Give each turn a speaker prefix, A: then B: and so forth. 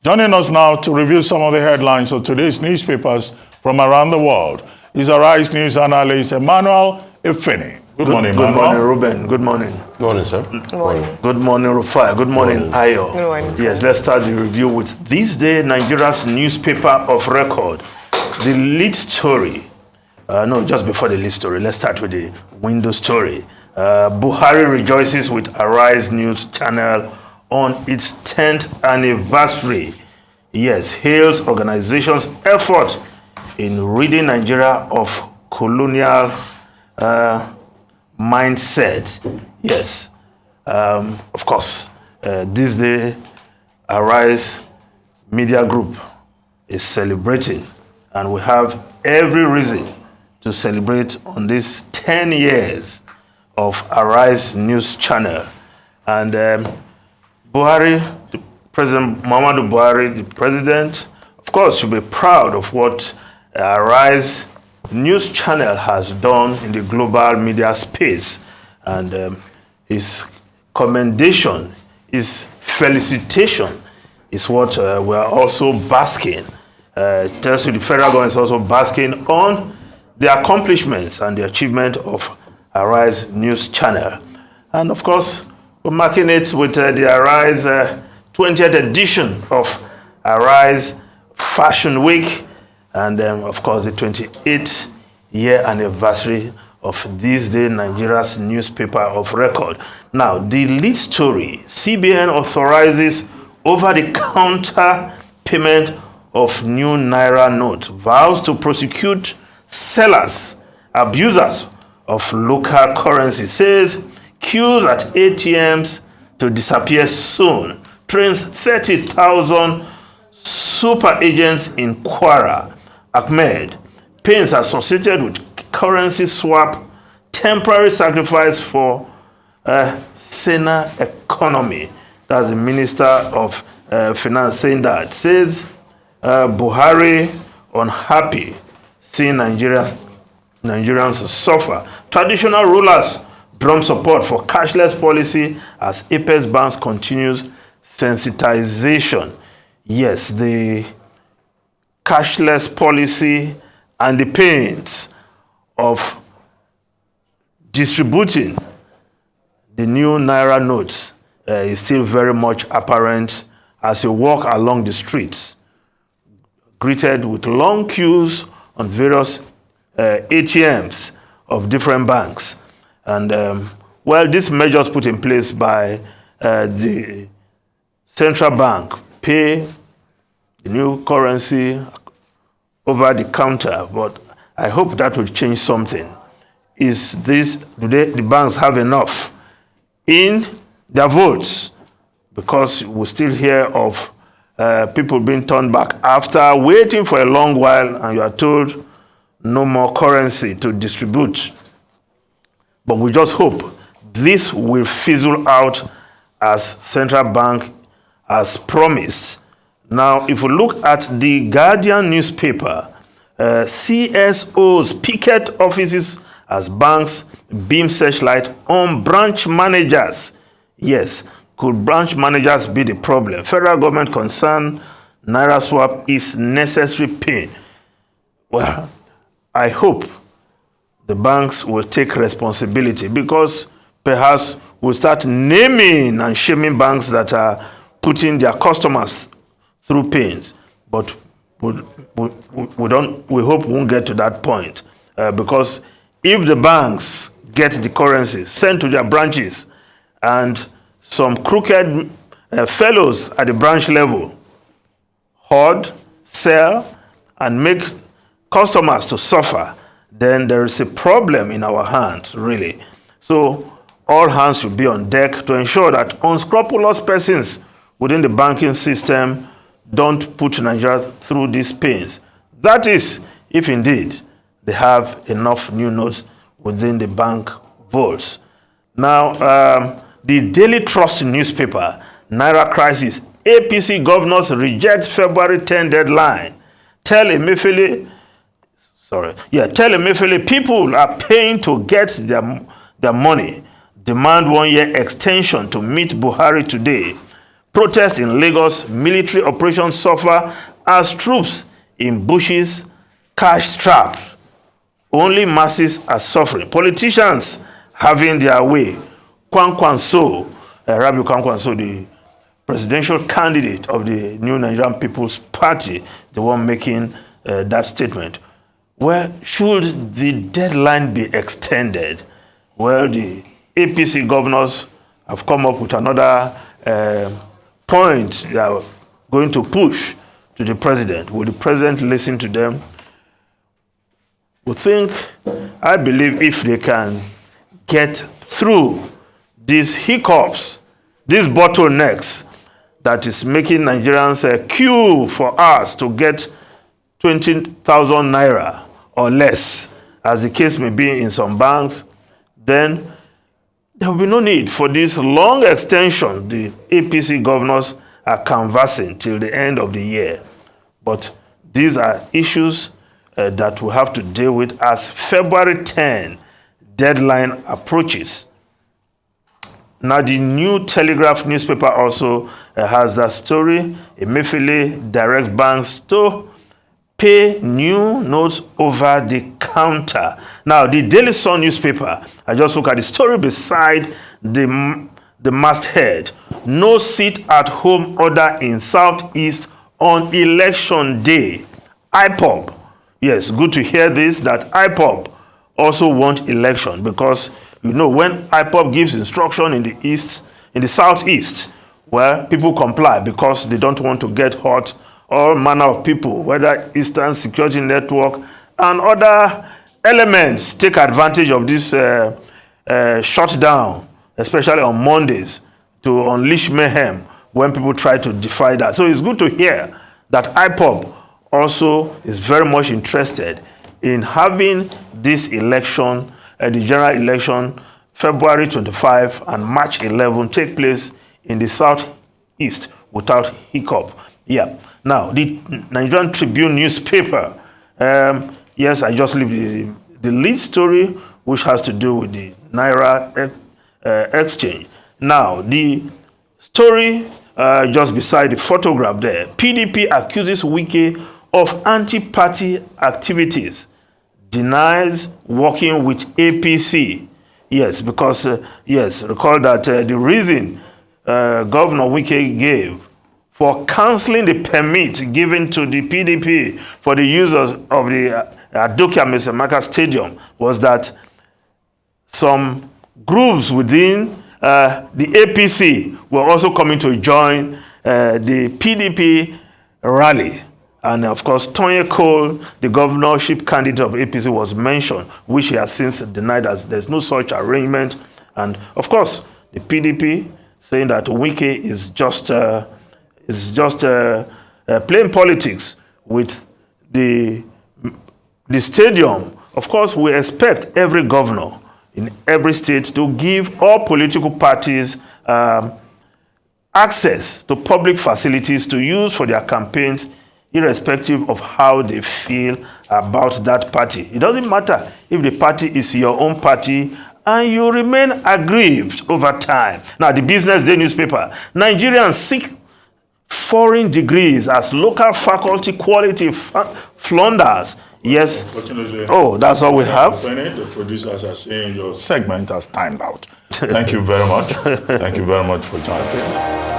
A: Joining us now to review some of the headlines of today's newspapers from around the world is Arise News analyst Emmanuel Ifeni. Good morning, Emmanuel.
B: Good morning, Ruben. Good morning.
C: Good morning, sir.
D: Good morning.
B: Good morning, Rufai. Good morning, Ayo.
D: Good morning.
B: Yes, let's start the review with this day Nigeria's newspaper of record. The lead story. Just before the lead story, let's start with the window story. Buhari rejoices with Arise News channel on its 10th anniversary. Yes, hails organization's effort in ridding Nigeria of colonial mindset. Yes, of course, this day Arise Media Group is celebrating, and we have every reason to celebrate on this 10 years of Arise News channel. And Buhari, President Muhammadu Buhari, the president, of course, should be proud of what Arise News channel has done in the global media space. And his commendation, his felicitation is what we are also basking. It tells you the federal government is also basking on the accomplishments and the achievement of Arise News channel. And of course, we're marking it with the Arise 20th edition of Arise Fashion Week, and of course the 28th year anniversary of this day Nigeria's newspaper of record. Now, the lead story: CBN authorizes over-the-counter payment of new Naira note, vows to prosecute sellers, abusers of local currency, says queues at ATMs to disappear soon, trains 30,000 super agents in Kwara. Ahmed, pains associated with currency swap, temporary sacrifice for Sena economy. That's the Minister of Finance saying that. Says Buhari unhappy seeing Nigerians suffer. Traditional rulers drum support for cashless policy as Apex Banks continues sensitization. Yes, the cashless policy and the pains of distributing the new Naira notes is still very much apparent as you walk along the streets, greeted with long queues on various ATMs of different banks. And these measures put in place by the central bank pay the new currency over the counter, but I hope that will change something. Do the banks have enough in their votes? Because we still hear of people being turned back after waiting for a long while, and you are told no more currency to distribute. But we just hope this will fizzle out as central bank has promised. Now, if we look at the Guardian newspaper, CSOs picket offices as banks beam searchlight on branch managers. Yes, could branch managers be the problem? Federal government concern Naira swap is necessary pain. Well, I hope the banks will take responsibility, because perhaps we'll start naming and shaming banks that are putting their customers through pains. But we hope we won't get to that point, because if the banks get the currency sent to their branches and some crooked fellows at the branch level hoard, sell, and make customers to suffer, then there is a problem in our hands, really. So all hands should be on deck to ensure that unscrupulous persons within the banking system don't put Nigeria through these pains. That is, if indeed they have enough new notes within the bank vaults. Now, the Daily Trust newspaper, Naira crisis, APC governors reject February 10 deadline. Tell Emefiele people are paying to get their money. Demand 1 year extension to meet Buhari today. Protests in Lagos, military operations suffer as troops in bushes cash strapped. Only masses are suffering. Politicians having their way. Kwankwanso, Rabi Kwankwanso, the presidential candidate of the New Nigerian People's Party, the one making that statement. Well, should the deadline be extended? Well, the APC governors have come up with another point they are going to push to the president. Will the president listen to them? I believe if they can get through these hiccups, these bottlenecks that is making Nigerians queue for us to get 20,000 naira or less, as the case may be in some banks, then there will be no need for this long extension the APC governors are canvassing till the end of the year. But these are issues that we have to deal with as February 10 deadline approaches. Now, the New Telegraph newspaper also has that story. Emefiele directs banks to pay new notes over the counter. Now, the Daily Sun newspaper, I just look at the story beside the masthead. No seat at home order in Southeast on election day. IPOB. Yes, good to hear this, that IPOB also want election, because you know when IPOB gives instruction in the east, in the southeast, well, people comply because they don't want to get hurt. All manner of people, whether Eastern Security Network and other elements, take advantage of this shutdown, especially on Mondays, to unleash mayhem when people try to defy that. So it's good to hear that IPOB also is very much interested in having this election, the general election, February 25 and March 11, take place in the southeast without hiccup. Yeah. Now, the Nigerian Tribune newspaper, yes, I just leave the lead story, which has to do with the Naira exchange. Now, the story just beside the photograph there, PDP accuses Wike of anti-party activities, denies working with APC. Yes, because, recall that the reason Governor Wike gave for cancelling the permit given to the PDP for the use of the Adokia Mesemaka Stadium was that some groups within the APC were also coming to join the PDP rally. And of course, Tonye Cole, the governorship candidate of APC, was mentioned, which he has since denied that there's no such arrangement. And of course, the PDP saying that Wike is just playing politics with the stadium. Of course, we expect every governor in every state to give all political parties access to public facilities to use for their campaigns, irrespective of how they feel about that party. It doesn't matter if the party is your own party and you remain aggrieved over time. Now, the Business Day newspaper, Nigerians seek foreign degrees as local faculty quality flounders. Yes.
A: Unfortunately,
B: that's all we have.
A: The producers are saying your segment has timed out. Thank you very much. Thank you very much for joining.